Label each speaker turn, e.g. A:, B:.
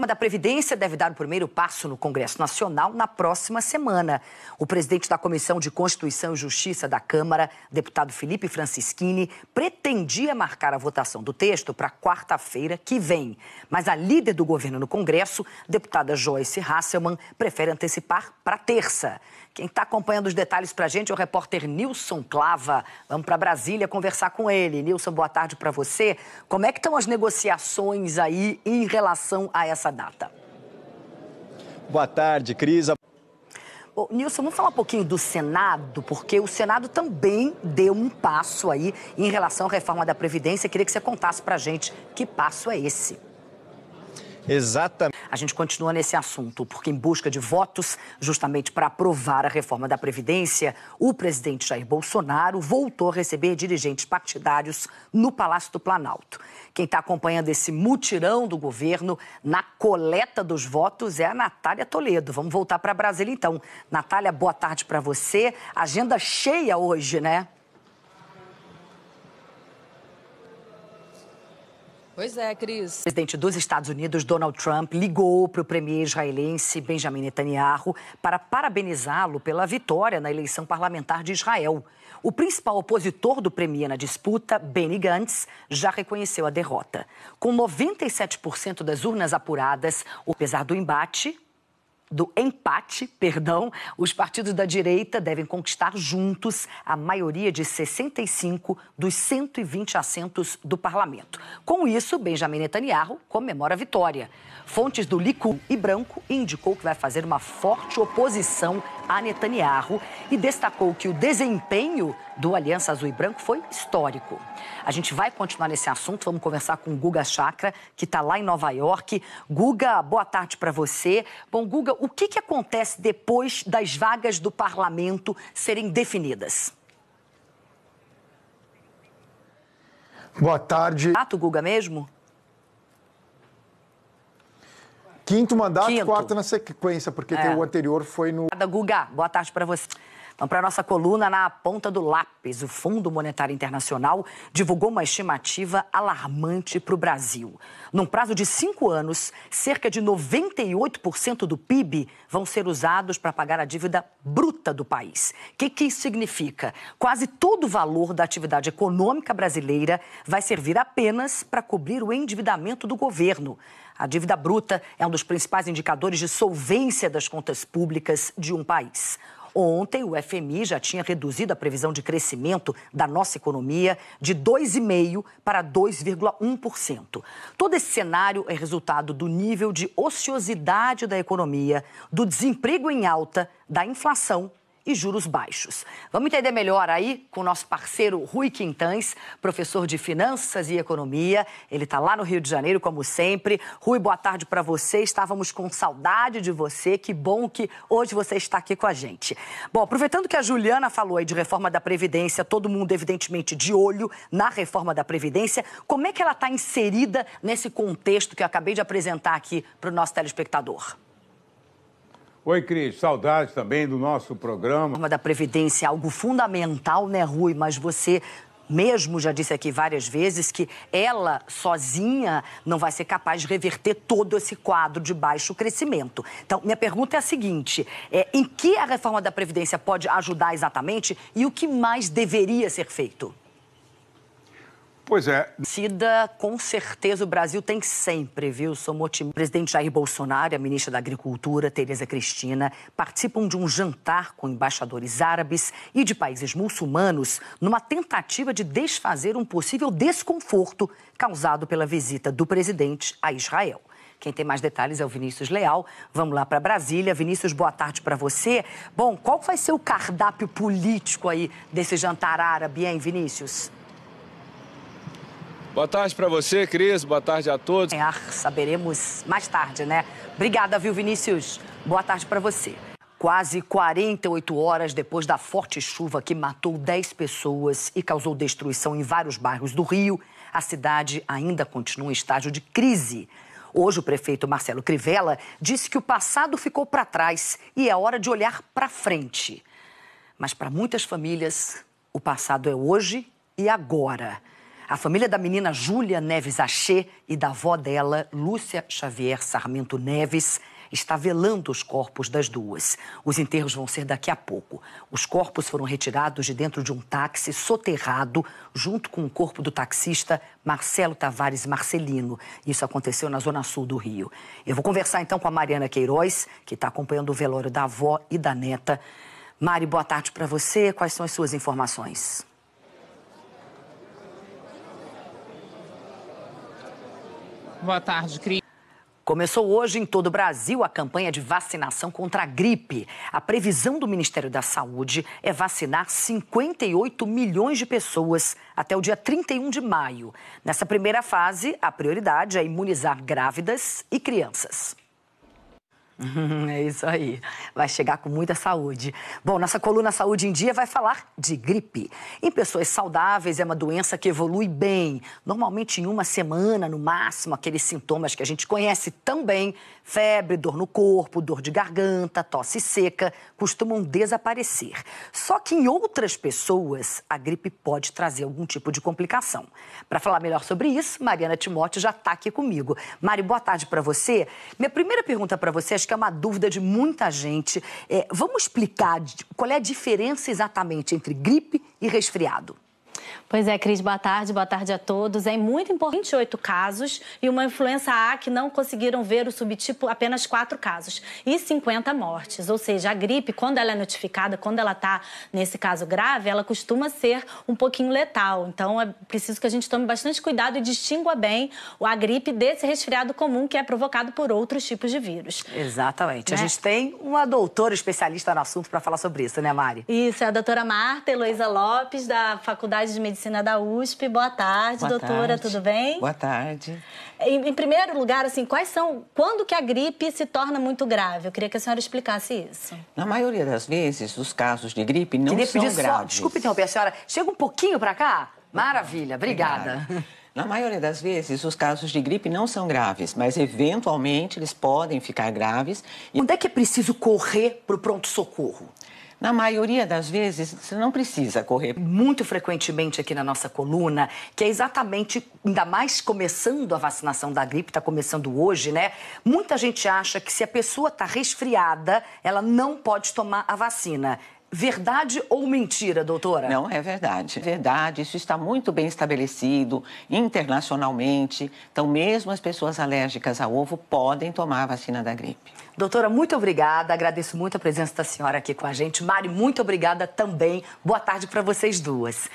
A: da Previdência deve dar o primeiro passo no Congresso Nacional na próxima semana. O presidente da Comissão de Constituição e Justiça da Câmara, deputado Felipe Francischini, pretendia marcar a votação do texto para quarta-feira que vem. Mas a líder do governo no Congresso, deputada Joyce Hasselmann, prefere antecipar para terça. Quem está acompanhando os detalhes para a gente é o repórter Nilson Clava. Vamos para Brasília conversar com ele. Nilson, boa tarde para você. Como é que estão as negociações aí em relação a essa data?
B: Boa tarde, Cris.
A: Ô, Nilson, vamos falar um pouquinho do Senado, porque o Senado também deu um passo aí em relação à reforma da Previdência. Queria que você contasse para a gente que passo é esse.
B: Exatamente.
A: A gente continua nesse assunto, porque em busca de votos, justamente para aprovar a reforma da Previdência, o presidente Jair Bolsonaro voltou a receber dirigentes partidários no Palácio do Planalto. Quem está acompanhando esse mutirão do governo na coleta dos votos é a Natália Toledo. Vamos voltar para Brasília, então. Natália, boa tarde para você. Agenda cheia hoje, né?
C: Pois é, Cris.
A: O presidente dos Estados Unidos, Donald Trump, ligou para o premier israelense Benjamin Netanyahu para parabenizá-lo pela vitória na eleição parlamentar de Israel. O principal opositor do premier na disputa, Benny Gantz, já reconheceu a derrota. Com 97% das urnas apuradas, apesar do empate, os partidos da direita devem conquistar juntos a maioria de 65 dos 120 assentos do parlamento. Com isso, Benjamin Netanyahu comemora a vitória. Fontes do Likud e Branco indicou que vai fazer uma forte oposição a Netanyahu e destacou que o desempenho do Aliança Azul e Branco foi histórico. A gente vai continuar nesse assunto, vamos conversar com o Guga Chakra, que está lá em Nova York. Guga, boa tarde para você. Bom, Guga, o que acontece depois das vagas do parlamento serem definidas?
D: Boa tarde.
A: Guga mesmo?
D: Quinto mandato, quarto na sequência, porque o anterior foi no...
A: Guga, boa tarde para você. Vamos para a nossa coluna na ponta do lápis. O Fundo Monetário Internacional divulgou uma estimativa alarmante para o Brasil. Num prazo de 5 anos, cerca de 98% do PIB vão ser usados para pagar a dívida bruta do país. O que isso significa? Quase todo o valor da atividade econômica brasileira vai servir apenas para cobrir o endividamento do governo. A dívida bruta é um dos principais indicadores de solvência das contas públicas de um país. Ontem, o FMI já tinha reduzido a previsão de crescimento da nossa economia de 2,5% para 2,1%. Todo esse cenário é resultado do nível de ociosidade da economia, do desemprego em alta, da inflação e juros baixos. Vamos entender melhor aí com o nosso parceiro Rui Quintans, professor de Finanças e Economia. Ele está lá no Rio de Janeiro, como sempre. Rui, boa tarde para você. Estávamos com saudade de você. Que bom que hoje você está aqui com a gente. Bom, aproveitando que a Juliana falou aí de reforma da Previdência, todo mundo evidentemente de olho na reforma da Previdência, como é que ela está inserida nesse contexto que eu acabei de apresentar aqui para o nosso telespectador?
E: Oi, Cris. Saudades também do nosso programa. A
A: reforma da Previdência é algo fundamental, né, Rui? Mas você mesmo já disse aqui várias vezes que ela sozinha não vai ser capaz de reverter todo esse quadro de baixo crescimento. Então, minha pergunta é a seguinte, em que a reforma da Previdência pode ajudar exatamente e o que mais deveria ser feito?
E: Pois é.
A: Com certeza o Brasil tem sempre, viu? Somos otimistas. O presidente Jair Bolsonaro e a ministra da Agricultura, Tereza Cristina, participam de um jantar com embaixadores árabes e de países muçulmanos numa tentativa de desfazer um possível desconforto causado pela visita do presidente a Israel. Quem tem mais detalhes é o Vinícius Leal. Vamos lá para Brasília. Vinícius, boa tarde para você. Bom, qual vai ser o cardápio político aí desse jantar árabe, hein, Vinícius?
F: Boa tarde para você, Cris. Boa tarde a todos.
A: Saberemos mais tarde, né? Obrigada, viu, Vinícius? Boa tarde para você. Quase 48 horas depois da forte chuva que matou 10 pessoas e causou destruição em vários bairros do Rio, a cidade ainda continua em estágio de crise. Hoje, o prefeito Marcelo Crivella disse que o passado ficou para trás e é hora de olhar para frente. Mas para muitas famílias, o passado é hoje e agora. A família da menina Júlia Neves Axê e da avó dela, Lúcia Xavier Sarmento Neves, está velando os corpos das duas. Os enterros vão ser daqui a pouco. Os corpos foram retirados de dentro de um táxi soterrado, junto com o corpo do taxista Marcelo Tavares Marcelino. Isso aconteceu na zona sul do Rio. Eu vou conversar então com a Mariana Queiroz, que está acompanhando o velório da avó e da neta. Mari, boa tarde para você. Quais são as suas informações?
G: Boa tarde, Cris.
A: Começou hoje em todo o Brasil a campanha de vacinação contra a gripe. A previsão do Ministério da Saúde é vacinar 58 milhões de pessoas até o dia 31 de maio. Nessa primeira fase, a prioridade é imunizar grávidas e crianças. É isso aí. Vai chegar com muita saúde. Bom, nossa coluna Saúde em Dia vai falar de gripe. Em pessoas saudáveis, é uma doença que evolui bem. Normalmente em uma semana, no máximo, aqueles sintomas que a gente conhece tão bem, febre, dor no corpo, dor de garganta, tosse seca, costumam desaparecer. Só que em outras pessoas, a gripe pode trazer algum tipo de complicação. Para falar melhor sobre isso, Mariana Timóteo já está aqui comigo. Mari, boa tarde para você. Minha primeira pergunta para você, acho que é uma dúvida de muita gente. Vamos explicar qual é a diferença exatamente entre gripe e resfriado?
H: Pois é, Cris, boa tarde a todos. É muito importante, 28 casos e uma influenza A que não conseguiram ver o subtipo, apenas 4 casos e 50 mortes. Ou seja, a gripe, quando ela é notificada, quando ela está nesse caso grave, ela costuma ser um pouquinho letal. Então, é preciso que a gente tome bastante cuidado e distingua bem a gripe desse resfriado comum que é provocado por outros tipos de vírus.
A: Exatamente.
H: Né?
A: A gente tem uma doutora especialista no assunto para falar sobre isso, né, Mari?
H: Isso, é a doutora Marta Heloísa Lopes, da Faculdade de Medicina da USP. Boa tarde, doutora, tudo bem?
I: Boa tarde.
H: Em primeiro lugar, assim, quando que a gripe se torna muito grave? Eu queria que a senhora explicasse isso.
I: Na maioria das vezes, os casos de gripe não são graves.
A: Desculpe interromper a senhora. Chega um pouquinho para cá. Maravilha, obrigada.
I: Na maioria das vezes, os casos de gripe não são graves, mas eventualmente eles podem ficar graves.
A: Onde é que é preciso correr para o pronto-socorro?
I: Na maioria das vezes, você não precisa correr.
A: Muito frequentemente aqui na nossa coluna, que é exatamente, ainda mais começando a vacinação da gripe, está começando hoje, né? Muita gente acha que se a pessoa está resfriada, ela não pode tomar a vacina. Verdade ou mentira, doutora?
I: Não, é verdade. É verdade, isso está muito bem estabelecido internacionalmente. Então, mesmo as pessoas alérgicas a ovo podem tomar a vacina da gripe.
A: Doutora, muito obrigada. Agradeço muito a presença da senhora aqui com a gente. Mari, muito obrigada também. Boa tarde para vocês duas.